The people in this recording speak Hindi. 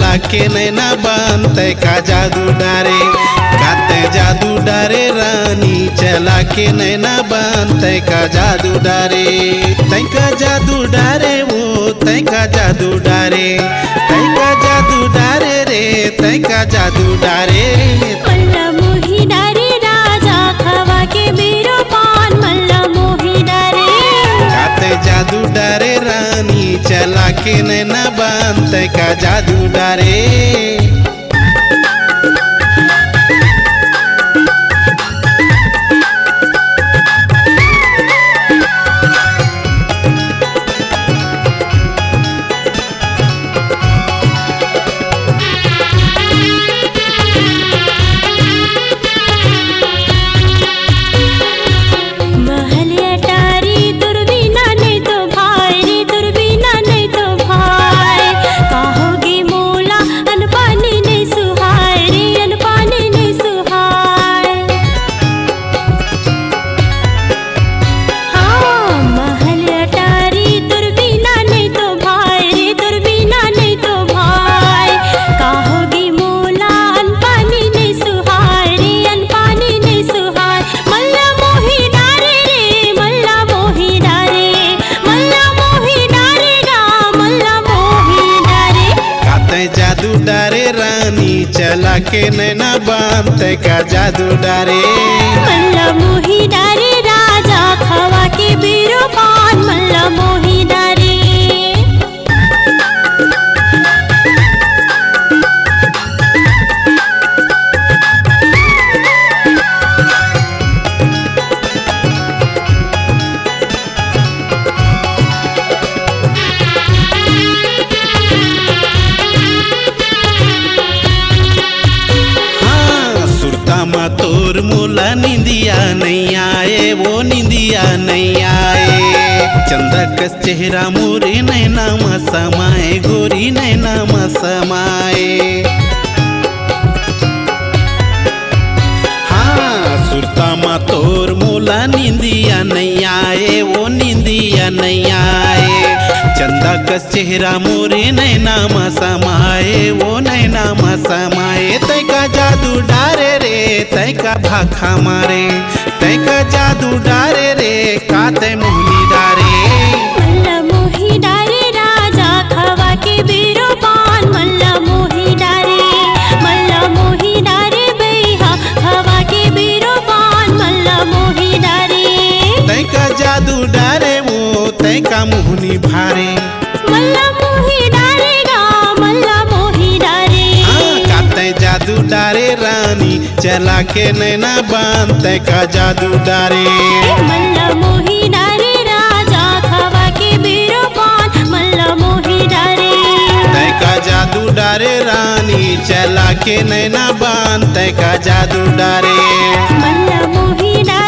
चला के नैना बान तय का जादू डारे गाते जादू डारे रानी चला के नैना बान तय का जादू डारे तय का जादू डारे वो तय का जादू डारे तय का जादू डारे रे तय का जादू डारे मल्ला मोही डारे राजा खवा के मेरो पान मल्ला मोही डारे गाते जादू डारे रानी चला के नैना बान तय का जादू डारे जादू डारे रानी चला के नैना बान तय का जादू डारे मल्ला मोही डारे राजा खवा के मेरो पान मल्ला मोही डारे तोर मोला निंदिया नहीं आए वो निंदिया नहीं आए चंदा कस चेहरा मोरे नैना समाए गोरी नैना समाए हाँ सुरता मा तोर मोला निंदिया नहीं आए वो निंदिया नहीं आए चंदा कस चेहरा मोरे नैना समाए वो नैना समाए तय का जादू डारे रे तय का भाखा मारे तय का जादू डारे रे काते मोहनी डारे मल्ला मोही डारे राजा खवा के मेरो पान मल्ला मोही डारे मल्ला मोही डारे बेहा खवा के मेरो पान मल्ला मोही डारे तय का जादू डारे वो तय का मोहनी भारे मल्ला मोही डारे गा मल्ला मोही डारे काते जादू डारे रानी चला के नैना बान तय का जादू डारे मल्ला मोही डारे राजा खवा के मेरो पान मल्ला मोही डारे तय का जादू डारे रानी चला के नैना बान तय का जादू डारे मल्ला मोही डारे